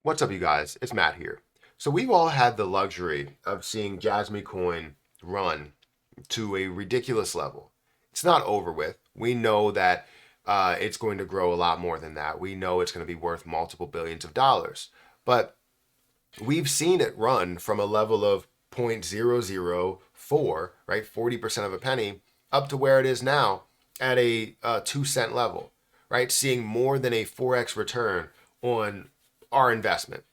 What's up, you guys? It's Matt here. So we've all had the luxury of seeing Jasmine Coin run to a ridiculous level. It's not over with. We know that it's going to grow a lot more than that. We know it's going to be worth multiple billions of dollars. But we've seen it run from a level of 0.004, right, 40% of a penny, up to where it is now at a 2 cent level, right, seeing more than a 4x return on our investment.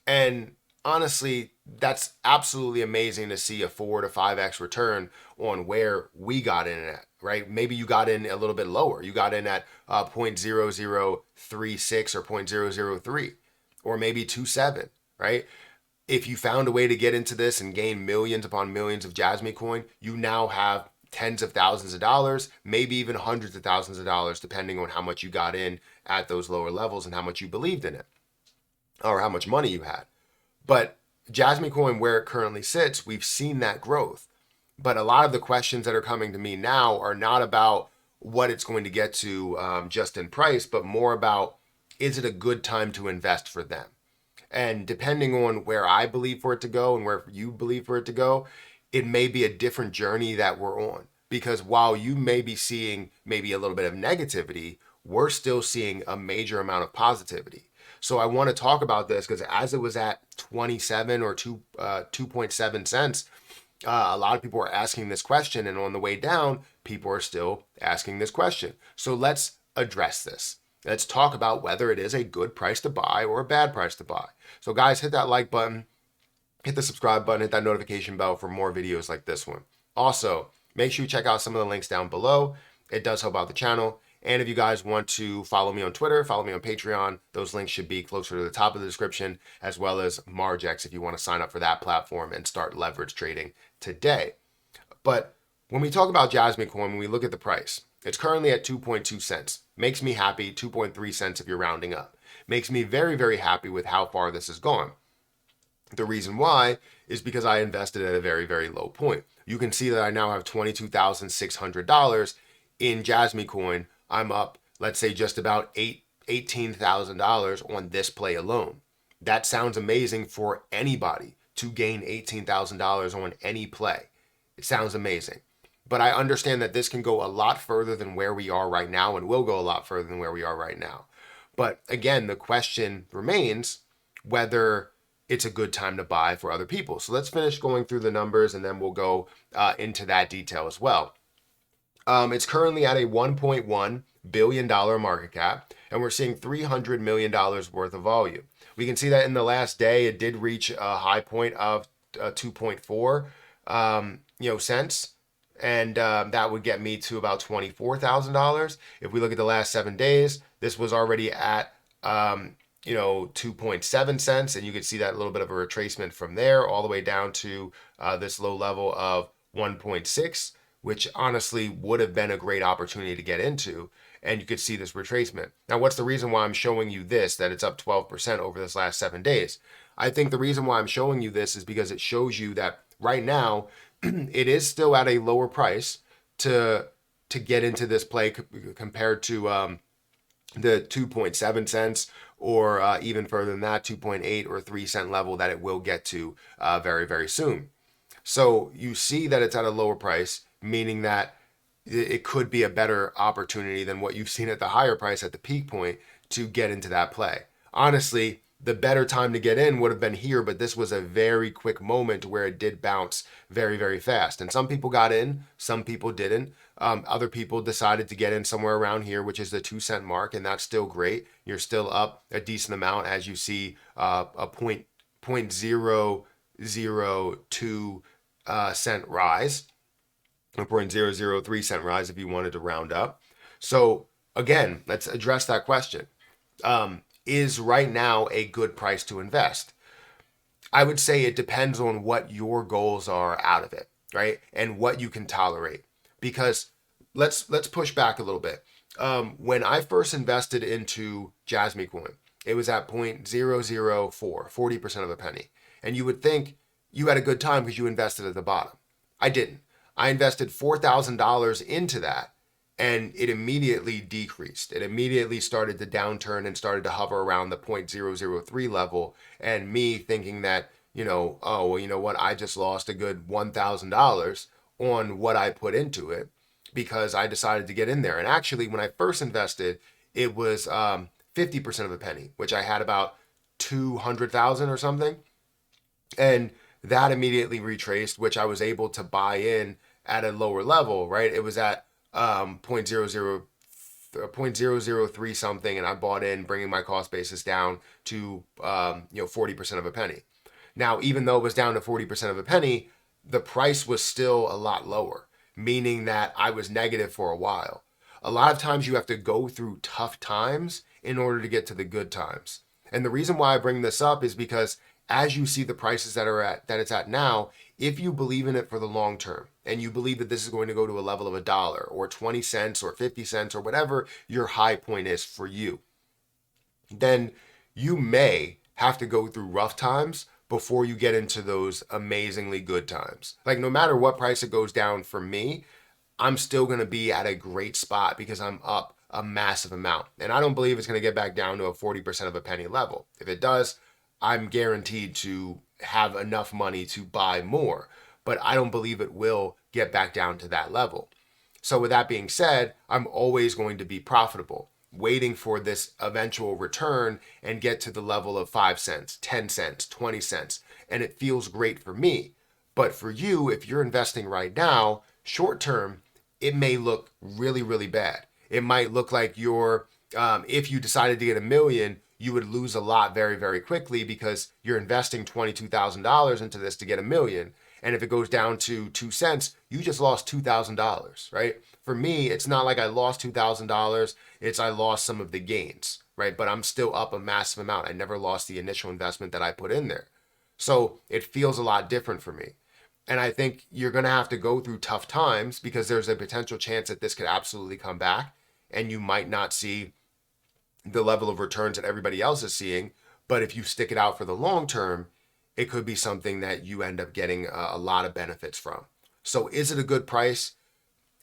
And honestly, that's absolutely amazing to see a 4 to 5x return on where we got in at, right? Maybe you got in a little bit lower. You got in at 0.0036 or 0.003 or maybe 2.7, right? If you found a way to get into this and gain millions upon millions of Jasmine coin, you now have tens of thousands of dollars, maybe even hundreds of thousands of dollars, depending on how much you got in at those lower levels and how much you believed in it or how much money you had. But Jasmine Coin, where it currently sits, we've seen that growth. But a lot of the questions that are coming to me now are not about what it's going to get to just in price, but more about, is it a good time to invest for them? And depending on where I believe for it to go and where you believe for it to go, it may be a different journey that we're on. Because while you may be seeing maybe a little bit of negativity, we're still seeing a major amount of positivity. So I want to talk about this because as it was at 27 or 2.7 cents, a lot of people are asking this question, and on the way down, people are still asking this question. So let's address this. Let's talk about whether it is a good price to buy or a bad price to buy. So guys, hit that like button, hit the subscribe button, hit that notification bell for more videos like this one. Also, make sure you check out some of the links down below. It does help out the channel. And if you guys want to follow me on Twitter, follow me on Patreon, those links should be closer to the top of the description, as well as Margex if you want to sign up for that platform and start leverage trading today. But when we talk about Jasmine Coin, when we look at the price, it's currently at 2.2 cents. Makes me happy, 2.3 cents if you're rounding up. Makes me very, very happy with how far this has gone. The reason why is because I invested at a very, very low point. You can see that I now have $22,600 in Jasmine Coin. I'm up, let's say, just about $18,000 on this play alone. That sounds amazing for anybody to gain $18,000 on any play. It sounds amazing. But I understand that this can go a lot further than where we are right now and will go a lot further than where we are right now. But again, the question remains whether it's a good time to buy for other people. So let's finish going through the numbers and then we'll go into that detail as well. It's currently at a $1.1 billion market cap, and we're seeing $300 million worth of volume. We can see that in the last day, it did reach a high point of 2.4 cents, and that would get me to about $24,000. If we look at the last 7 days, this was already at 2.7 cents, and you could see that little bit of a retracement from there all the way down to this low level of 1.6, which honestly would have been a great opportunity to get into. And you could see this retracement. Now, what's the reason why I'm showing you this, that it's up 12% over this last 7 days? I think the reason why I'm showing you this is because it shows you that right now, it is still at a lower price to get into this play compared to the 2.7 cents or even further than that, 2.8 or 3 cent level that it will get to very, very soon. So you see that it's at a lower price, meaning that it could be a better opportunity than what you've seen at the higher price at the peak point to get into that play. Honestly, the better time to get in would have been here, but this was a very quick moment where it did bounce very, very fast. And some people got in, some people didn't. Other people decided to get in somewhere around here, which is the 2 cent mark, and that's still great. You're still up a decent amount as you see a 0.002 cent rise. A 0.003 cent rise if you wanted to round up. So again, let's address that question. Is right now a good price to invest? I would say it depends on what your goals are out of it, right? And what you can tolerate. Because let's push back a little bit. When I first invested into Jasmine Coin, it was at 0.004, 40% of a penny. And you would think you had a good time because you invested at the bottom. I didn't. I invested $4,000 into that, and it immediately decreased. It immediately started to downturn and started to hover around the 0.003 level. And me thinking that, oh, well, you know what? I just lost a good $1,000 on what I put into it because I decided to get in there. And actually, when I first invested, it was 50% of a penny, which I had about 200,000 or something. And that immediately retraced, which I was able to buy in at a lower level, right? It was at 0.003 something, and I bought in, bringing my cost basis down to 40% of a penny. Now, even though it was down to 40% of a penny, the price was still a lot lower, meaning that I was negative for a while. A lot of times you have to go through tough times in order to get to the good times. And the reason why I bring this up is because as you see the prices that it's at now, if you believe in it for the long term and you believe that this is going to go to a level of $1 or 20 cents or 50 cents or whatever your high point is for you, then you may have to go through rough times before you get into those amazingly good times. Like, no matter what price it goes down for me, I'm still going to be at a great spot because I'm up a massive amount. And I don't believe it's going to get back down to a 40% of a penny level. If it does, I'm guaranteed to have enough money to buy more, but I don't believe it will get back down to that level. So with that being said, I'm always going to be profitable, waiting for this eventual return and get to the level of 5 cents, 10 cents, 20 cents. And it feels great for me. But for you, if you're investing right now, short term, it may look really, really bad. It might look like if you decided to get $1 million, you would lose a lot very, very quickly because you're investing $22,000 into this to get $1 million. And if it goes down to 2 cents, you just lost $2,000, right? For me, it's not like I lost $2,000. It's I lost some of the gains, right? But I'm still up a massive amount. I never lost the initial investment that I put in there. So it feels a lot different for me. And I think you're going to have to go through tough times because there's a potential chance that this could absolutely come back and you might not see the level of returns that everybody else is seeing. But if you stick it out for the long term, it could be something that you end up getting a lot of benefits from. So is it a good price?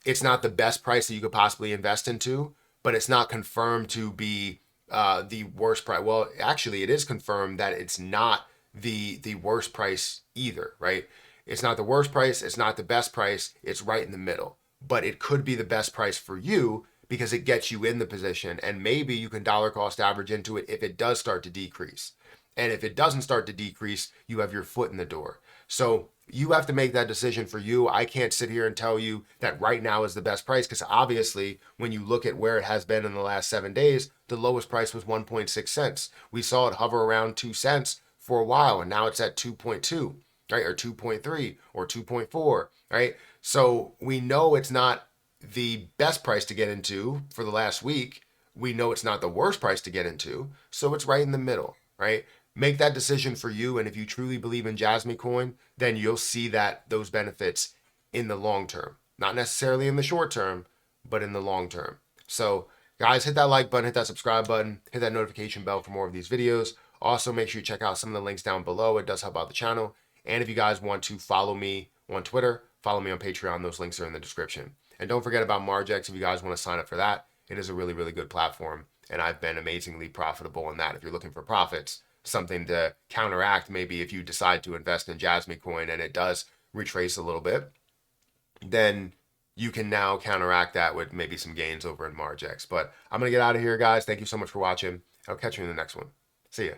It's not the best price that you could possibly invest into, but it's not confirmed to be the worst price. Well, actually, it is confirmed that it's not the worst price either, right? It's not the worst price. It's not the best price. It's right in the middle. But it could be the best price for you because it gets you in the position, and maybe you can dollar cost average into it if it does start to decrease. And if it doesn't start to decrease, you have your foot in the door. So you have to make that decision for you. I can't sit here and tell you that right now is the best price because obviously when you look at where it has been in the last 7 days, the lowest price was 1.6 cents. We saw it hover around 2 cents for a while, and now it's at 2.2, right? Or 2.3 or 2.4, right? So we know it's not the best price to get into for the last week. We know it's not the worst price to get into. So it's right in the middle, right? Make that decision for you. And if you truly believe in Jasmy Coin, then you'll see those benefits in the long term, not necessarily in the short term, but in the long term. So guys, hit that like button, hit that subscribe button, hit that notification bell for more of these videos. Also, make sure you check out some of the links down below. It does help out the channel. And if you guys want to follow me on Twitter, follow me on Patreon. Those links are in the description. And don't forget about Margex if you guys want to sign up for that. It is a really, really good platform. And I've been amazingly profitable in that. If you're looking for profits, something to counteract maybe if you decide to invest in Jasmy Coin and it does retrace a little bit, then you can now counteract that with maybe some gains over in Margex. But I'm going to get out of here, guys. Thank you so much for watching. I'll catch you in the next one. See ya.